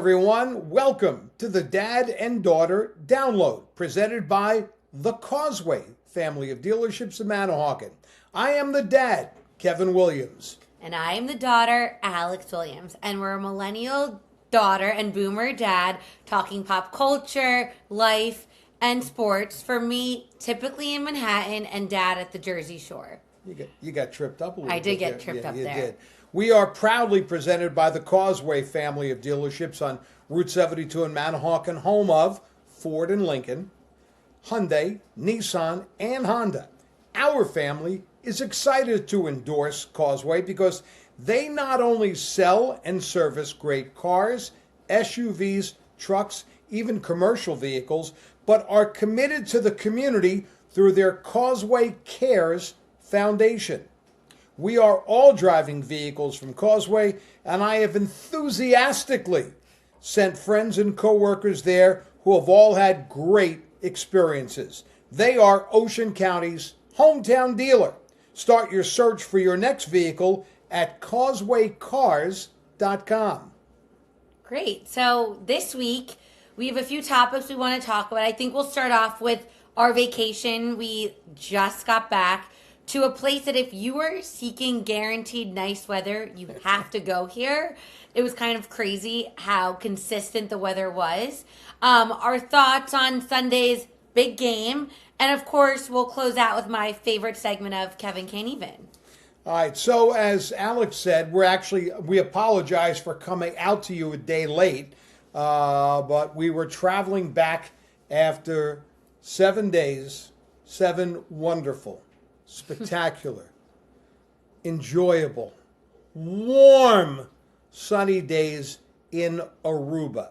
everyone. Welcome to the Dad and Daughter Download, presented by The Causeway family of dealerships in Manahawkin. I am the dad, Kevin Williams. And I am the daughter, Alex Williams. And we're a millennial daughter and boomer dad talking pop culture, life, and sports. For me, typically in Manhattan, and dad at the Jersey Shore. You got tripped up a little bit. I did get tripped up there. Did. We are proudly presented by the Causeway family of dealerships on Route 72 in Manahawkin, home of Ford and Lincoln, Hyundai, Nissan, and Honda. Our family is excited to endorse Causeway because they not only sell and service great cars, SUVs, trucks, even commercial vehicles, but are committed to the community through their Causeway Cares Foundation. We are all driving vehicles from Causeway, and I have enthusiastically sent friends and coworkers there who have all had great experiences. They are Ocean County's hometown dealer. Start your search for your next vehicle at causewaycars.com. Great. So this week, we have a few topics we want to talk about. I think we'll start off with our vacation. We just got back to a place that if you are seeking guaranteed nice weather, you have to go here. It was kind of crazy how consistent the weather was. Our thoughts on Sunday's big game. And of course, we'll close out with my favorite segment of Kevin Can't Even. All right, so as Alex said, we apologize for coming out to you a day late, but we were traveling back after 7 days, 7 wonderful, spectacular, enjoyable, warm, sunny days in Aruba.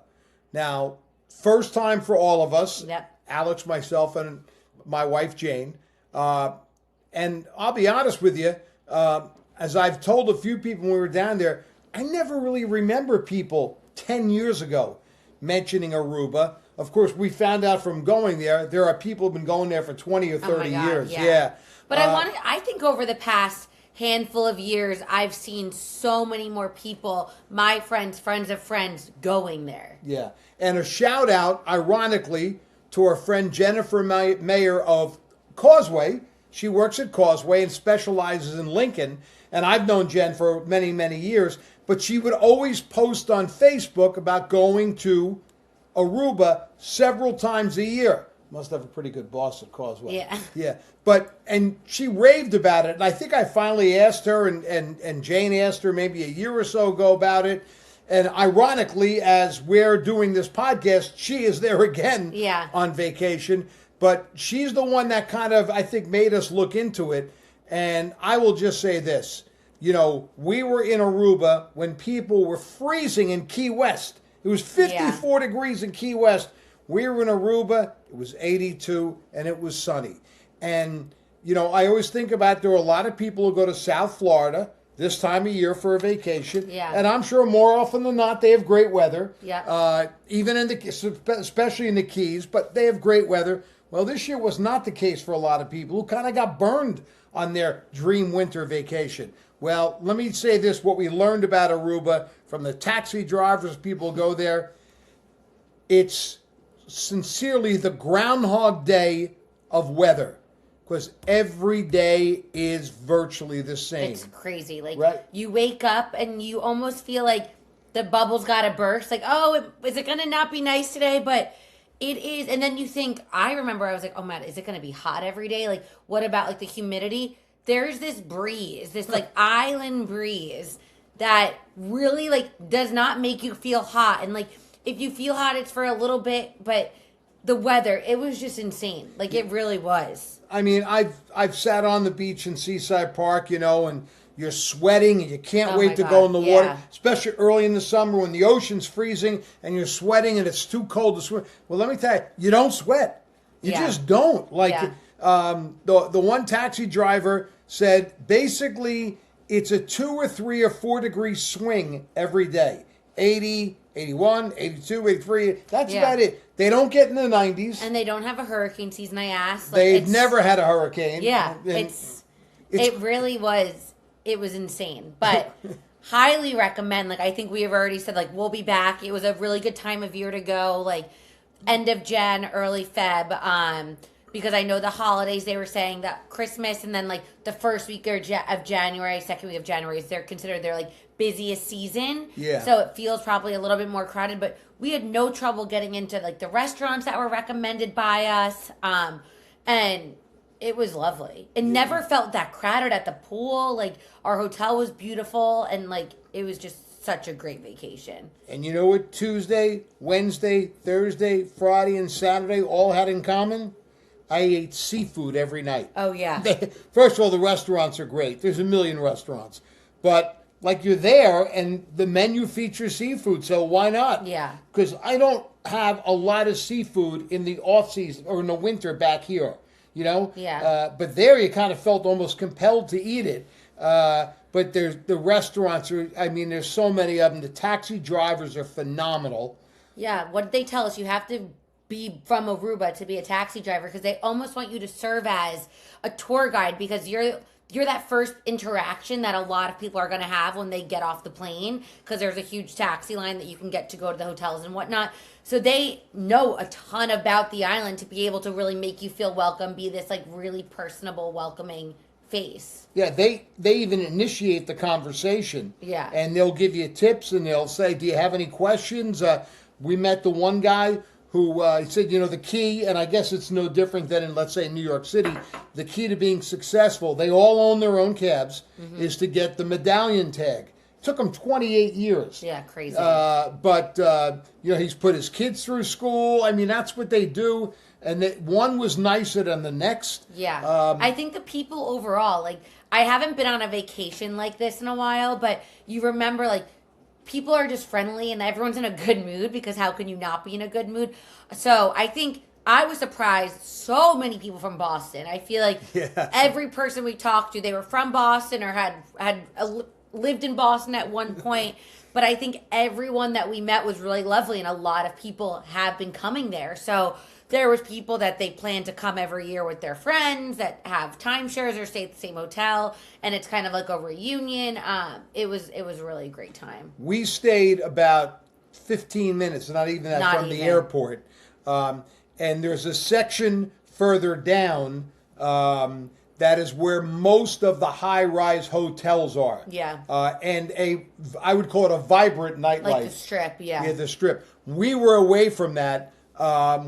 Now, first time for all of us, Yep. Alex, myself, and my wife, Jane. And I'll be honest with you, as I've told a few people when we were down there, I never really remember people 10 years ago mentioning Aruba. Of course, we found out from going there are people who've been going there for 20 or 30 years. Yeah. But I think over the past handful of years, I've seen so many more people, my friends of friends, going there. Yeah. And a shout out, ironically, to our friend Jennifer Mayer of Causeway. She works at Causeway and specializes in Lincoln. And I've known Jen for many, many years. But she would always post on Facebook about going to Aruba several times a year. Must have a pretty good boss at Causeway. Yeah. Yeah. And she raved about it. And I think I finally asked her, and Jane asked her maybe a year or so ago about it. And ironically, as we're doing this podcast, she is there again on vacation. But she's the one that kind of, I think, made us look into it. And I will just say this. You know, we were in Aruba when people were freezing in Key West. It was 54 degrees in Key West. We were in Aruba. It was 82, and it was sunny. And, you know, I always think about there are a lot of people who go to South Florida this time of year for a vacation. Yeah. And I'm sure more often than not they have great weather. Yeah. Even especially in the Keys, but they have great weather. Well, this year was not the case for a lot of people who kind of got burned on their dream winter vacation. Well, let me say this, what we learned about Aruba from the taxi drivers, people go there. It's sincerely the Groundhog Day of weather. Because every day is virtually the same. It's crazy. Like, right? You wake up and you almost feel like the bubble's got to burst. Like, is it going to not be nice today? But it is. And then you think, I remember I was like, oh, man, is it going to be hot every day? Like, what about, like, the humidity? There's this breeze, this, like, island breeze that really, like, does not make you feel hot. And, like, if you feel hot, it's for a little bit. But the weather, it was just insane. Like, it really was. I mean, I've sat on the beach in Seaside Park, you know, and you're sweating and you can't wait to go in the water, especially early in the summer when the ocean's freezing and you're sweating and it's too cold to swim. Well, let me tell you, you don't sweat. You just don't. Like, the one taxi driver said basically it's a 2 or 3 or 4 degree swing every day. 80, 81, 82, 83. That's about it. They don't get in the 90s. And they don't have a hurricane season, I asked. Like, they've never had a hurricane. Yeah. It really was. It was insane. But highly recommend. Like, I think we have already said, like, we'll be back. It was a really good time of year to go, like, end of Jan, early Feb. Because I know the holidays, they were saying that Christmas and then, like, the first week of January, second week of January, they're considered their, like, busiest season. Yeah. So it feels probably a little bit more crowded, but we had no trouble getting into, like, the restaurants that were recommended by us. And it was lovely. It never felt that crowded at the pool. Like, our hotel was beautiful, and, like, it was just such a great vacation. And you know what Tuesday, Wednesday, Thursday, Friday, and Saturday all had in common? I ate seafood every night. Oh, yeah. First of all, the restaurants are great. There's a million restaurants. But, like, you're there, and the menu features seafood, so why not? Yeah. Because I don't have a lot of seafood in the off-season or in the winter back here, you know? Yeah. But there you kind of felt almost compelled to eat it. But there's the restaurants are, I mean, there's so many of them. The taxi drivers are phenomenal. Yeah, what did they tell us? You have to be from Aruba to be a taxi driver because they almost want you to serve as a tour guide because you're that first interaction that a lot of people are going to have when they get off the plane because there's a huge taxi line that you can get to go to the hotels and whatnot. So they know a ton about the island to be able to really make you feel welcome, be this like really personable, welcoming face. Yeah, they even initiate the conversation. Yeah. And they'll give you tips and they'll say, do you have any questions? We met the one guy who he said, you know, the key, and I guess it's no different than in, let's say, New York City, the key to being successful, they all own their own cabs, is to get the medallion tag. Took him 28 years. Yeah, crazy. But you know, he's put his kids through school. I mean, that's what they do. And one was nicer than the next. Yeah. I think the people overall, like, I haven't been on a vacation like this in a while, but you remember, like, people are just friendly and everyone's in a good mood because how can you not be in a good mood? So I think I was surprised so many people from Boston. I feel like every person we talked to, they were from Boston or had lived in Boston at one point. But I think everyone that we met was really lovely and a lot of people have been coming there. So there was people that they plan to come every year with their friends that have timeshares or stay at the same hotel, and it's kind of like a reunion. It was a really great time. We stayed about 15 minutes, not even that, from the airport. And there's a section further down that is where most of the high-rise hotels are. Yeah. And I would call it a vibrant nightlife. Like the Strip, yeah. Yeah, the Strip. We were away from that.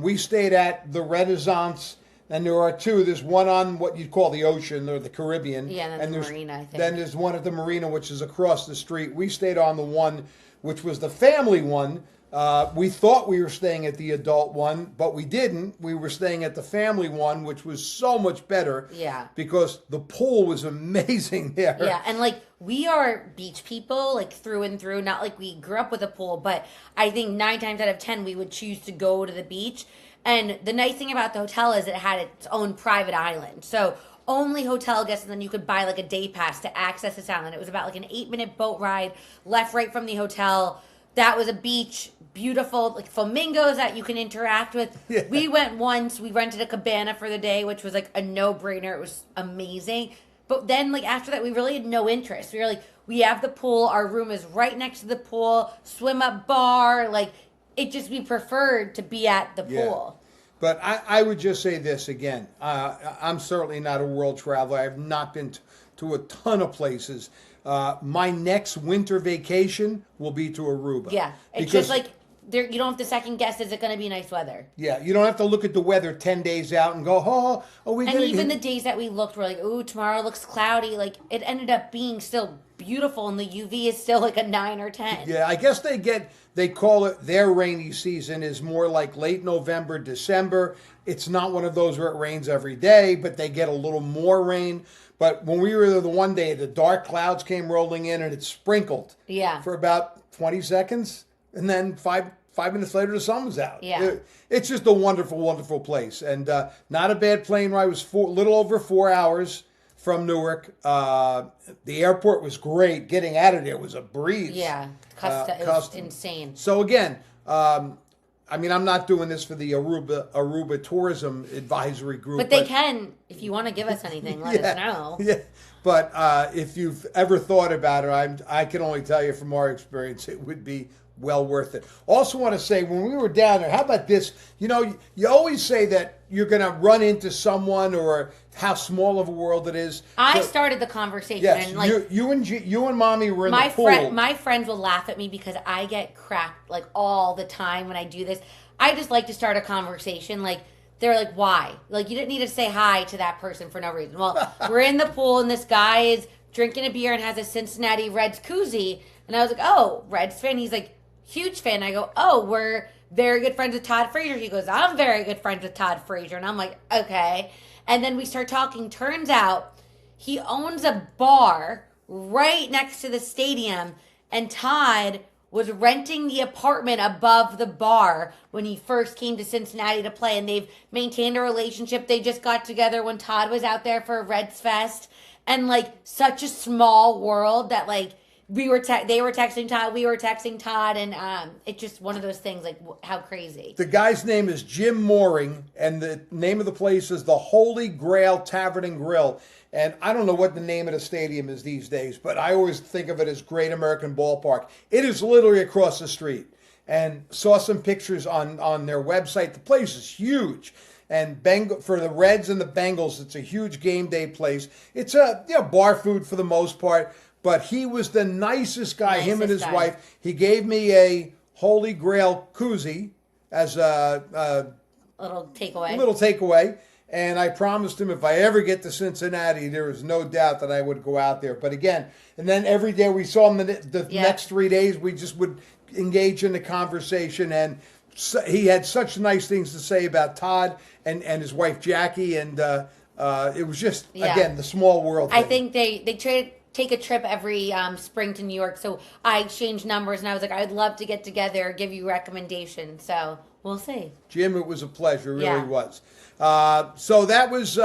We stayed at the Renaissance, and there are two. There's one on what you'd call the ocean, or the Caribbean. Yeah, and then the marina, I think. Then there's one at the marina, which is across the street. We stayed on the one, which was the family one. We thought we were staying at the adult one, but we didn't. We were staying at the family one, which was so much better. Yeah. Because the pool was amazing there. Yeah, and like we are beach people, like through and through. Not like we grew up with a pool, but I think 9 times out of 10 we would choose to go to the beach. And the nice thing about the hotel is it had its own private island. So only hotel guests, and then you could buy like a day pass to access this island. It was about like an 8-minute boat ride, left, right from the hotel. That was a beach, beautiful, like flamingos that you can interact with. Yeah. We went once, we rented a cabana for the day, which was like a no-brainer. It was amazing. But then, like, after that, we really had no interest. We were like, we have the pool, our room is right next to the pool, swim-up bar, like, we preferred to be at the pool. But I would just say this again. I'm certainly not a world traveler. I have not been to a ton of places. My next winter vacation will be to Aruba. Yeah, it's just like you don't have to second guess. Is it going to be nice weather? Yeah, you don't have to look at the weather 10 days out and go, are we? And even the days that we looked, we're like, ooh, tomorrow looks cloudy. Like it ended up being still beautiful, and the UV is still like a 9 or 10. Yeah, I guess they call it their rainy season is more like late November, December. It's not one of those where it rains every day, but they get a little more rain. But when we were there the one day, the dark clouds came rolling in and it sprinkled for about 20 seconds. And then five minutes later, the sun was out. Yeah. It's just a wonderful, wonderful place. And not a bad plane ride. It was a little over 4 hours from Newark. The airport was great. Getting out of there was a breeze. Yeah. It was insane. So again, I mean, I'm not doing this for the Aruba Tourism Advisory Group. But they can, if you want to give us anything, let us know. Yeah, but if you've ever thought about it, I can only tell you from our experience, it would be well worth it. Also want to say, when we were down there, how about this? You know, you always say that you're going to run into someone or how small of a world it is. I started the conversation. Yes, and like, you and Mommy were in the pool. My friends will laugh at me because I get cracked like all the time when I do this. I just like to start a conversation. Like, they're like, why? Like, you didn't need to say hi to that person for no reason. Well, we're in the pool and this guy is drinking a beer and has a Cincinnati Reds koozie. And I was like, oh, Reds fan? He's like, huge fan. I go, oh, we're very good friends with Todd Frazier. He goes, I'm very good friends with Todd Frazier. And I'm like, okay. And then we start talking. Turns out he owns a bar right next to the stadium. And Todd was renting the apartment above the bar when he first came to Cincinnati to play. And they've maintained a relationship. They just got together when Todd was out there for Reds Fest. And like, such a small world that like, they were texting Todd, we were texting Todd, and it's just one of those things, like, how crazy. The guy's name is Jim Mooring, and the name of the place is the Holy Grail Tavern and Grill. And I don't know what the name of the stadium is these days, but I always think of it as Great American Ballpark. It is literally across the street. And saw some pictures on their website. The place is huge. And for the Reds and the Bengals, it's a huge game day place. It's a bar food for the most part. But he was the nicest guy, him and his wife. He gave me a Holy Grail koozie as a little takeaway. And I promised him if I ever get to Cincinnati, there was no doubt that I would go out there. But again, and then every day we saw him the next 3 days, we just would engage in the conversation. And he had such nice things to say about Todd and his wife, Jackie. And it was just, again, the small world thing. I think they take a trip every spring to New York. So I exchanged numbers, and I was like, I'd love to get together, give you recommendations. So we'll see. Jim, it was a pleasure. It really was. So that was,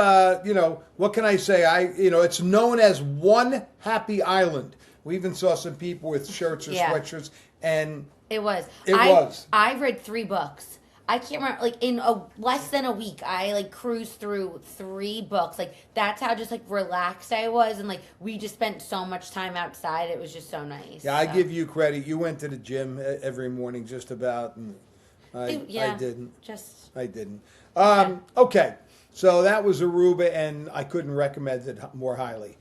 what can I say? It's known as One Happy Island. We even saw some people with shirts or sweatshirts, and it was. I read 3 books. I can't remember, like, in less than a week, I, like, cruised through 3 books. Like, that's how just, like, relaxed I was. And, like, we just spent so much time outside. It was just so nice. Yeah, I give you credit. You went to the gym every morning just about, and I didn't. I didn't. Okay, so that was Aruba, and I couldn't recommend it more highly.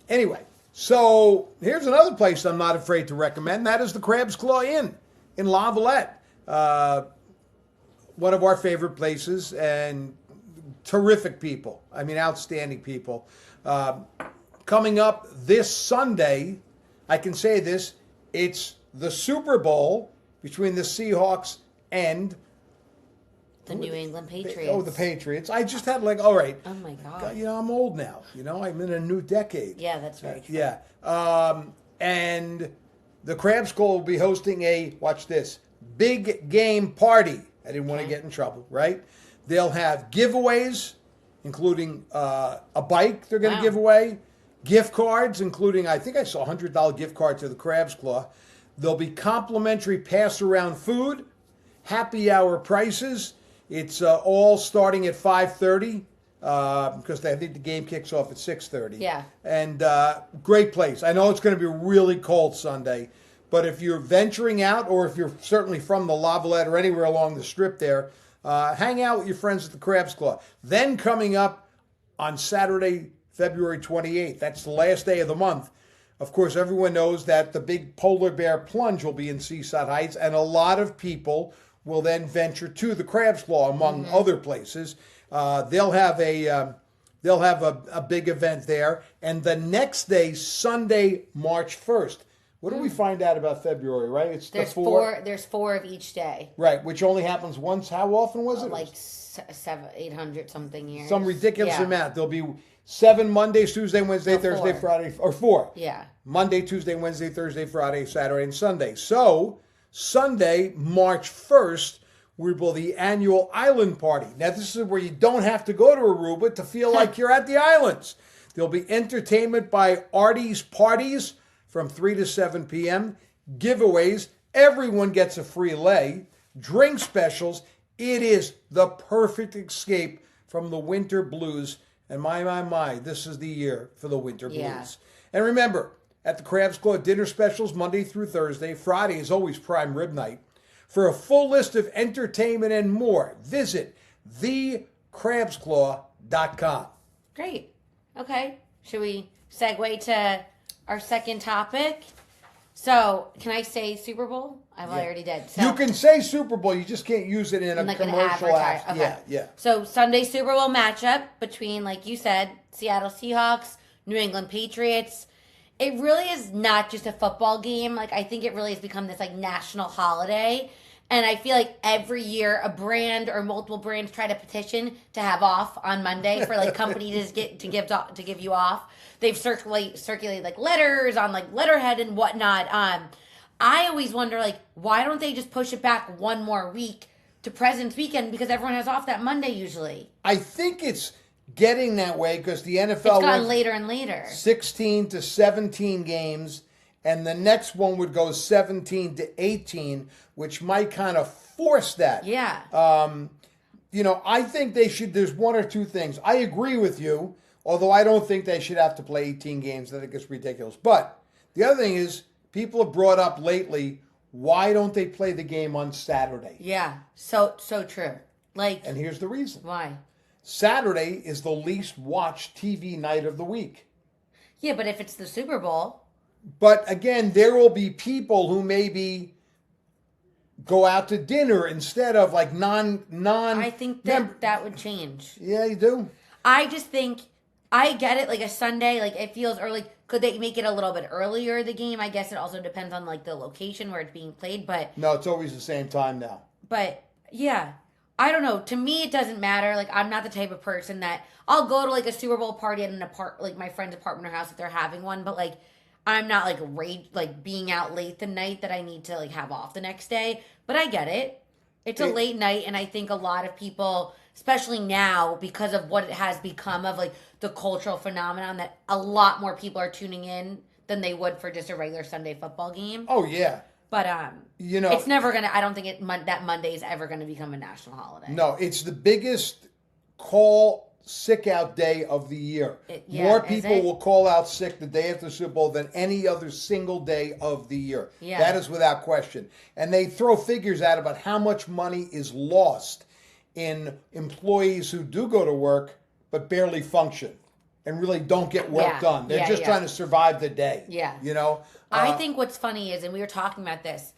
Anyway, so here's another place I'm not afraid to recommend. That is the Crab's Claw Inn in La Valette. One of our favorite places, and terrific people. I mean, outstanding people. Coming up this Sunday, I can say this, it's the Super Bowl between the Seahawks and the New England Patriots. The Patriots. I just had all right. Oh my God. I'm old now. I'm in a new decade. Yeah, that's right. Yeah. And the Crab's Claw will be hosting watch this, big game party. I didn't want to get in trouble, right? They'll have giveaways, including a bike they're going to give away, gift cards, including, I think I saw a $100 gift card to the Crab's Claw. There'll be complimentary pass-around food, happy hour prices. It's all starting at 5:30 because I think the game kicks off at 6:30. Yeah. And great place. I know it's going to be really cold Sunday, but if you're venturing out, or if you're certainly from the La Valette or anywhere along the strip there, hang out with your friends at the Crab's Claw. Then coming up on Saturday, February 28th, that's the last day of the month. Of course, everyone knows that the big polar bear plunge will be in Seaside Heights, and a lot of people will then venture to the Crab's Claw, among other places. They'll have a big event there, and the next day, Sunday, March 1st. What do we find out about February? Right, it's there's four. There's 4 of each day. Right, which only happens once. How often was it? Like 800 something years. Some ridiculous amount. There'll be 7 Mondays, Tuesday, Wednesday, Thursday, 4. Friday, or 4. Yeah. Monday, Tuesday, Wednesday, Thursday, Friday, Saturday, and Sunday. So Sunday, March 1st, we will the annual island party. Now, this is where you don't have to go to Aruba to feel like you're at the islands. There'll be entertainment by Artie's Parties from 3 to 7 p.m., giveaways. Everyone gets a free lei. drink specials. It is the perfect escape from the winter blues. And my, this is the year for the winter Yeah. blues. And remember, at the Crab's Claw, dinner specials Monday through Thursday. Friday is always prime rib night. For a full list of entertainment and more, visit thecrabsclaw.com. Great. Okay. Should we segue to our second topic? So, can I say Super Bowl? I already did. So, You can say Super Bowl, you just can't use it in a like an commercial advertise. act. Okay. Yeah. So, Sunday Super Bowl matchup between, like you said, Seattle Seahawks, New England Patriots. It really is not just a football game. Like, I think it really has become this, like, national holiday. And I feel like every year a brand or multiple brands try to petition to have off on Monday for like companies to give you off. They've circulated like letters on like letterhead and whatnot. I always wonder like why don't they just push it back one more week to President's Weekend because everyone has off that Monday usually. I think it's getting that way because the NFL It's gotten went later and later. 16 to 17 games, and the next one would go 17 to 18, which might kind of force that. Yeah. I think they should. There's one or two things. I agree with you, although I don't think they should have to play 18 games. I think it's ridiculous. But the other thing is, people have brought up lately, why don't they play the game on Saturday? Yeah. So true. Like, And here's the reason. why? Saturday is the least watched TV night of the week. Yeah, but if it's the Super Bowl. But again, there will be people who maybe go out to dinner instead of like non. I think that would change. Yeah, you do. I just think I get it. Like a Sunday, like it feels early. Could they make it a little bit earlier? The game, I guess it also depends on like the location where it's being played. But No, it's always the same time now. Yeah, I don't know. To me, it doesn't matter. Like I'm not the type of person that I'll go to like a Super Bowl party at like my friend's apartment or house if they're having one. But like I'm not like being out late the night that I need to like have off the next day. But I get it. It's a late night, and I think a lot of people, especially now, because of what it has become of like the cultural phenomenon, that a lot more people are tuning in than they would for just a regular Sunday football game. Oh yeah. But it's never gonna. I don't think that Monday is ever gonna become a national holiday. No, it's the biggest sick out day of the year. More people will call out sick the day after the Super Bowl than any other single day of the year. Yeah. That is without question. And they throw figures out about how much money is lost in employees who do go to work but barely function and really don't get work done. They're just trying to survive the day. Yeah. I I think what's funny is, and we were talking about this,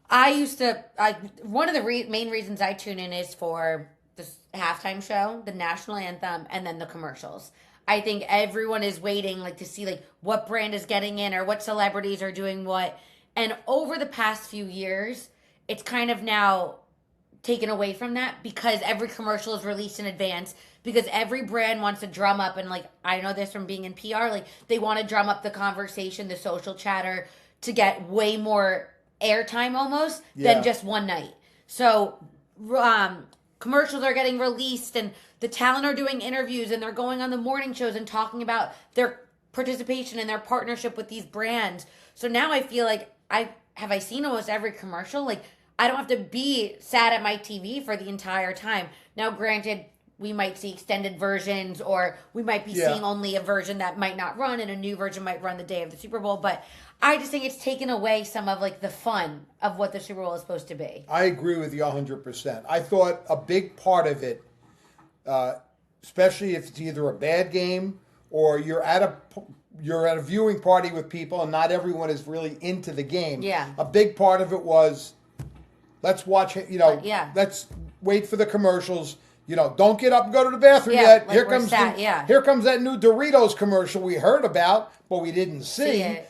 one of the main reasons I tune in is for the halftime show, the national anthem, and then the commercials. I think everyone is waiting like to see like what brand is getting in or what celebrities are doing what. And over the past few years, it's kind of now taken away from that because every commercial is released in advance, because every brand wants to drum up, and like I know this from being in PR, like they want to drum up the conversation, the social chatter, to get way more airtime almost than just one night. So commercials are getting released, and the talent are doing interviews, and they're going on the morning shows and talking about their participation and their partnership with these brands. So now I feel like I seen almost every commercial. Like I don't have to be sat at my TV for the entire time. Now, granted, we might see extended versions, or we might be seeing only a version that might not run, and a new version might run the day of the Super Bowl. But I just think it's taken away some of like the fun of what the Super Bowl is supposed to be. I agree with you 100%. I thought a big part of it, especially if it's either a bad game or you're at a viewing party with people and not everyone is really into the game. Yeah. A big part of it was, let's watch, let's wait for the commercials. Don't get up and go to the bathroom yet. Like Here comes that new Doritos commercial we heard about, but we didn't see. it.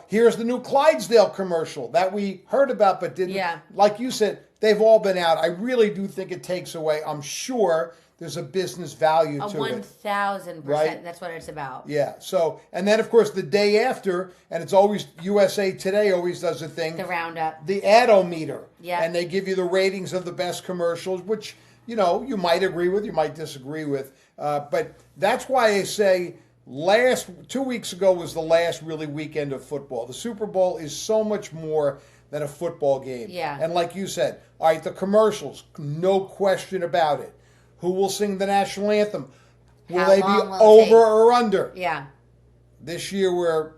Here's the new Clydesdale commercial that we heard about but didn't. Yeah. Like you said, they've all been out. I really do think it takes away. I'm sure there's a business value to it. 1,000%. Right? That's what it's about. Yeah. So, and then of course the day after, and it's always USA Today always does a thing. The roundup. The Adometer. Yeah. And they give you the ratings of the best commercials, which, you might agree with, you might disagree with. But that's why I say 2 weeks ago was the last really weekend of football. The Super Bowl is so much more than a football game. Yeah. And like you said, all right, the commercials, no question about it. Who will sing the national anthem? Will How they be long will it over take? or under? Yeah. This year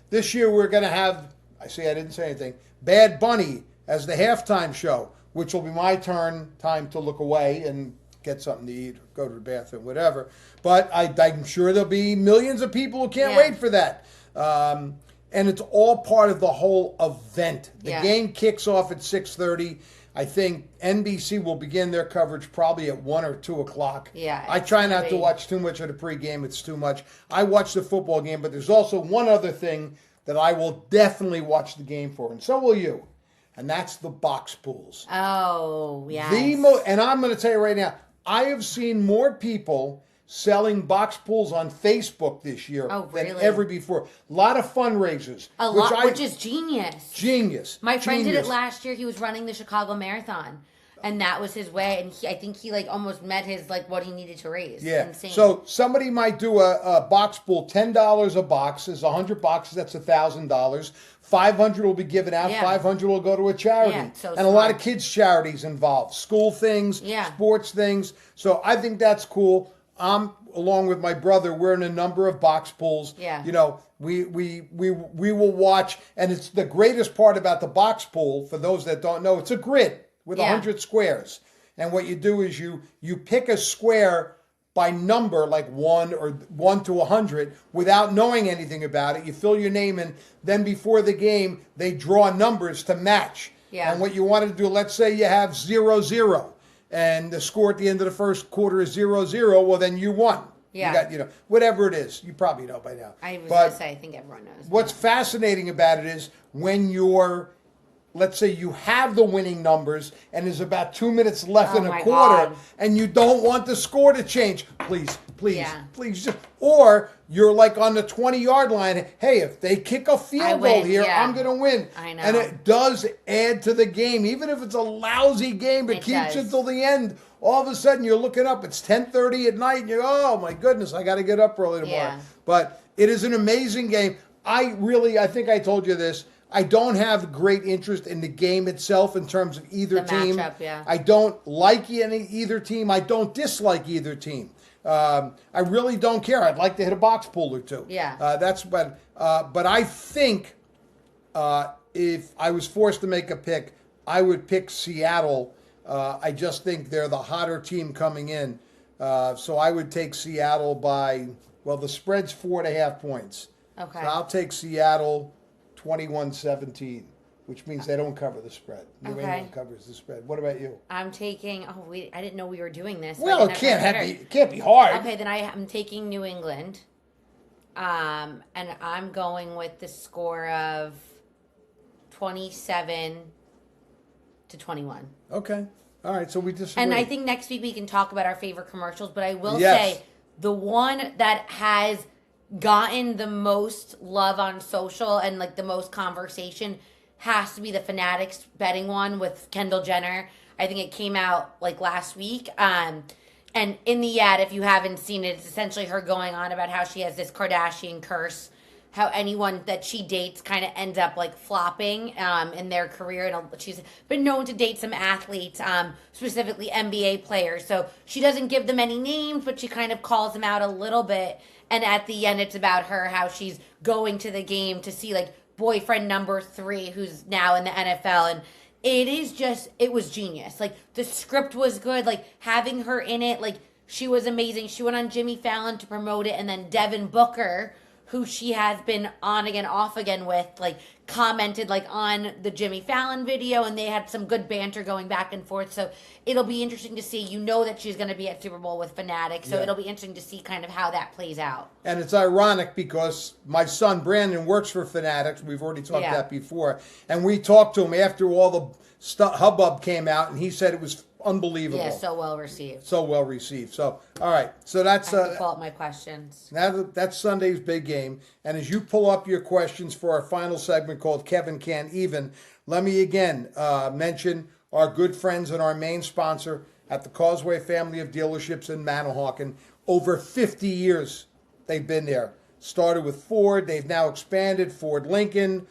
This year we're going to have, I didn't say anything, Bad Bunny as the halftime show, which will be my time to look away and get something to eat, go to the bathroom, whatever. But I'm sure there'll be millions of people who can't wait for that. And it's all part of the whole event. The game kicks off at 6:30. I think NBC will begin their coverage probably at 1 or 2 o'clock. Yeah, I try not to watch too much of the pregame. It's too much. I watch the football game, but there's also one other thing that I will definitely watch the game for, and so will you. And that's the box pools. Oh, yes. And I'm going to tell you right now, I have seen more people selling box pools on Facebook this year than ever before. A lot of fundraisers. Which is genius. Genius. My friend did it last year. He was running the Chicago Marathon. And that was his way. And I think he almost met his what he needed to raise. Yeah. Insane. So somebody might do a box pool, $10 a box. There's 100 boxes. That's $1,000. 500 will be given out. 500 will go to a charity. Yeah, so and a lot of kids' charities involved. School things, sports things. So I think that's cool. Along with my brother, we're in a number of box pools. Yeah. We will watch, and it's the greatest part about the box pool, for those that don't know, it's a grid with 100 squares. And what you do is you pick a square by number, like 1 to 100, without knowing anything about it. You fill your name in, then before the game, they draw numbers to match. Yeah. And what you want to do, let's say you have 0-0. And the score at the end of the first quarter is 0-0, well, then you won. Yeah. You got, whatever it is. You probably know by now. I was going to say, I think everyone knows. What's fascinating about it is when let's say you have the winning numbers and there's about 2 minutes left in a quarter and you don't want the score to change. Please, or you're on the 20-yard line. Hey, if they kick a field goal here, I'm going to win. I know. And it does add to the game. Even if it's a lousy game, it keeps it till the end. All of a sudden, you're looking up. It's 10:30 at night, and you're, oh, my goodness, I got to get up early tomorrow. Yeah. But it is an amazing game. I think I told you this. I don't have great interest in the game itself in terms of either team. Matchup, I don't like either team. I don't dislike either team. I really don't care. I'd like to hit a box pool or two. Yeah. But I think if I was forced to make a pick, I would pick Seattle. I just think they're the hotter team coming in. So I would take Seattle by, the spread's 4.5 points. Okay. So I'll take Seattle 21-17, which means they don't cover the spread. New England covers the spread. What about you? I'm taking. I didn't know we were doing this. Well, it can't be hard. Okay, then I'm taking New England, and I'm going with the score of 27-21. Okay. All right. So we disagree. And I think next week we can talk about our favorite commercials. But I will say the one that has gotten the most love on social and the most conversation has to be the Fanatics betting one with Kendall Jenner. I think it came out last week. And in the ad, if you haven't seen it, it's essentially her going on about how she has this Kardashian curse, how anyone that she dates kind of ends up flopping in their career. And she's been known to date some athletes, specifically NBA players. So she doesn't give them any names, but she kind of calls them out a little bit. And at the end, it's about her, how she's going to the game to see boyfriend number 3, who's now in the NFL. And it was genius. The script was good. Having her in it, she was amazing. She went on Jimmy Fallon to promote it. And then Devin Booker, who she has been on again, off again with, commented on the Jimmy Fallon video, and they had some good banter going back and forth. So it'll be interesting to see. That she's going to be at Super Bowl with Fanatics, so it'll be interesting to see kind of how that plays out. And it's ironic because my son Brandon works for Fanatics. We've already talked that before, and we talked to him after all the hubbub came out, and he said it was unbelievable. Yeah, so well received. So, all right. So that's I have to pull up my questions. That's Sunday's big game. And as you pull up your questions for our final segment called Kevin Can't Even, let me again mention our good friends and our main sponsor at the Causeway family of dealerships in Manahawkin. Over 50 years they've been there. Started with Ford. They've now expanded. Ford Lincoln,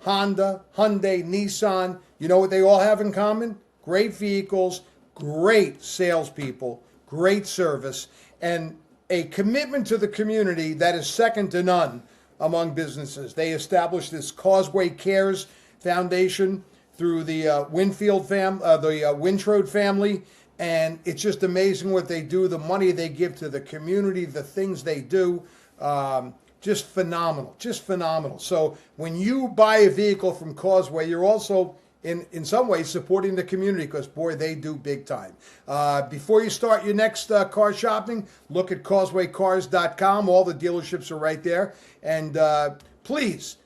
Honda, Hyundai, Nissan. You know what they all have in common? Great vehicles, great salespeople, great service, and a commitment to the community that is second to none among businesses. They established this Causeway Cares Foundation through the Wintrode family, and it's just amazing what they do, the money they give to the community, the things they do. Just phenomenal, just phenomenal. So when you buy a vehicle from Causeway, you're also in some ways supporting the community, because boy, they do big time. Before you start your next car shopping, look at causewaycars.com. All the dealerships are right there, and please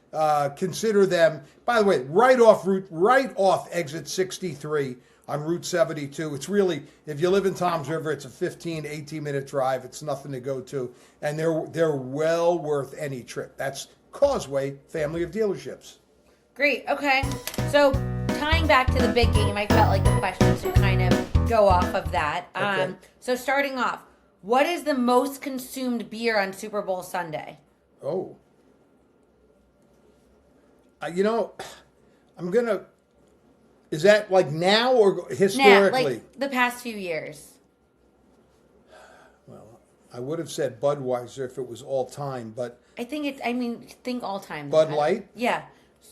consider them. By the way, right off exit 63 on Route 72. It's really, if you live in Toms River, it's a 18-minute drive. It's nothing to go to, and they're well worth any trip. That's Causeway family of dealerships. Great. Okay. So tying back to the big game, I felt like the questions would kind of go off of that. Okay. So starting off, what is the most consumed beer on Super Bowl Sunday? Oh. Is that like now or historically? Now, like the past few years. Well, I would have said Budweiser if it was all time, but think all time. Bud Light? Yeah.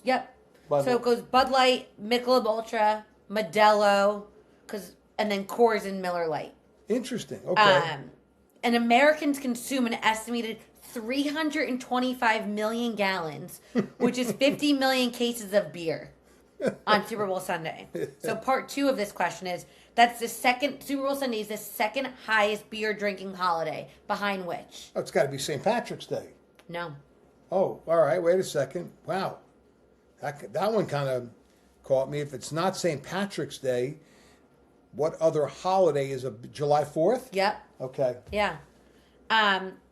Yep. Bud So Light. it goes Bud Light, Michelob Ultra, Modelo, and then Coors and Miller Lite. Interesting. Okay. And Americans consume an estimated 325 million gallons, which is 50 million cases of beer on Super Bowl Sunday. So part 2 of this question is, Super Bowl Sunday is the second highest beer drinking holiday, behind which? Oh, it's got to be St. Patrick's Day. No. Oh, all right. Wait a second. Wow. That one kind of caught me. If it's not St. Patrick's Day, what other holiday is July 4th? Yep. Okay. Yeah.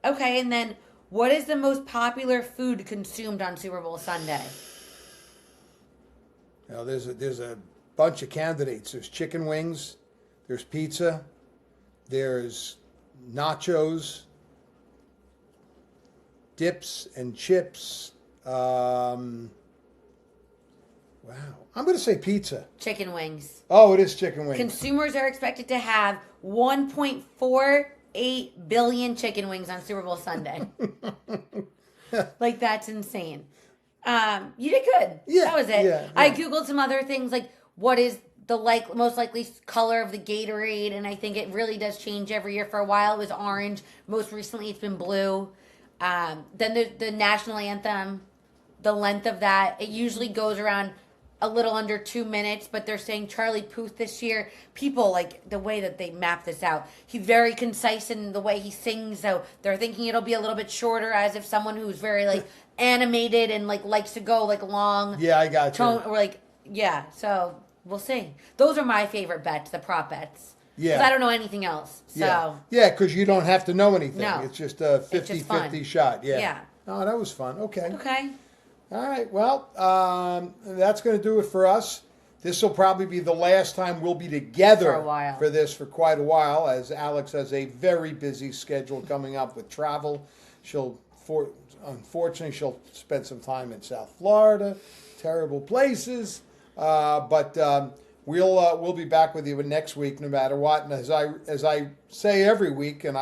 Okay, and then what is the most popular food consumed on Super Bowl Sunday? Now, there's a bunch of candidates. There's chicken wings, there's pizza, there's nachos, dips and chips. Wow. I'm going to say pizza. Chicken wings. Oh, it is chicken wings. Consumers are expected to have 1.48 billion chicken wings on Super Bowl Sunday. Like, that's insane. You did good. Yeah, That was it. yeah. I Googled some other things, like what is the most likely color of the Gatorade, and I think it really does change every year. For a while it was orange. Most recently it's been blue. Then the national anthem, the length of that, it usually goes around a little under 2 minutes, but they're saying Charlie Puth this year, people like the way that they map this out. He's very concise in the way he sings, so they're thinking it'll be a little bit shorter, as if someone who's very like animated and like likes to go like long. Yeah, I got you. Or like, yeah, so we'll see. Those are my favorite bets, the prop bets. Yeah. Because I don't know anything else. So Yeah, because you don't have to know anything. No. It's just a It's just fun. 50-50 shot. Yeah. Yeah. Oh, that was fun. Okay. Okay. All right. Well, that's going to do it for us. This will probably be the last time we'll be together For a while. for this for quite a while, as Alex has a very busy schedule coming up with travel. Unfortunately, she'll spend some time in South Florida, terrible places. But we'll be back with you next week, no matter what. And as I say every week, and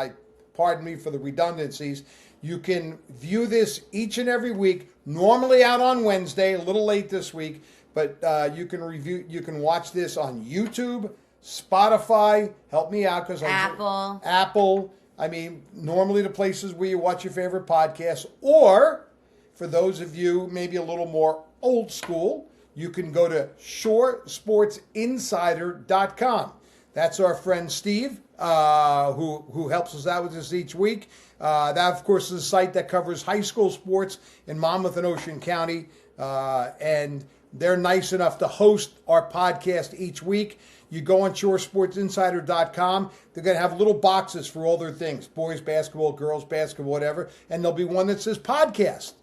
pardon me for the redundancies, you can view this each and every week. Normally out on Wednesday, a little late this week, but you can watch this on YouTube, Spotify. Help me out, because Apple. I mean, normally the places where you watch your favorite podcasts, or for those of you maybe a little more old school, you can go to shoresportsinsider.com. That's our friend Steve, who helps us out with this each week. That, of course, is a site that covers high school sports in Monmouth and Ocean County, and they're nice enough to host our podcast each week. You go on shoresportsinsider.com. They're going to have little boxes for all their things, boys basketball, girls basketball, whatever, and there'll be one that says podcast.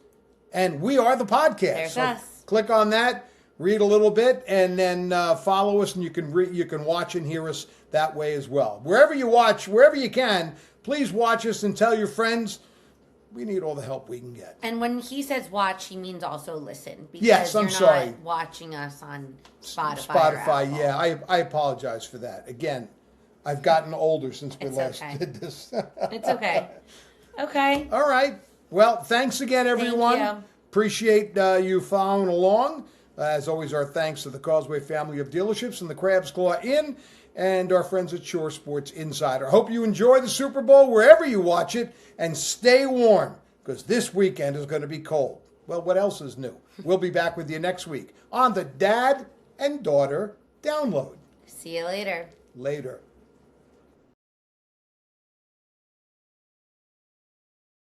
And we are the podcast. There's us. Click on that, read a little bit, and then follow us, and you can watch and hear us that way as well. Wherever you watch, wherever you can, please watch us and tell your friends. we need all the help we can get. And when he says watch, he means also listen. Because Yes, I'm you're sorry. not watching us on Spotify. Or Apple. Yeah, I apologize for that. Again, I've gotten older since we It's last okay. did this. It's okay. Okay. All right. Well, thanks again, everyone. you. Appreciate you following along. As always, our thanks to the Causeway family of dealerships and the Crab's Claw Inn and our friends at Shore Sports Insider. Hope you enjoy the Super Bowl wherever you watch it, and stay warm because this weekend is going to be cold. Well, what else is new? We'll be back with you next week on the Dad and Daughter Download. See you later. Later.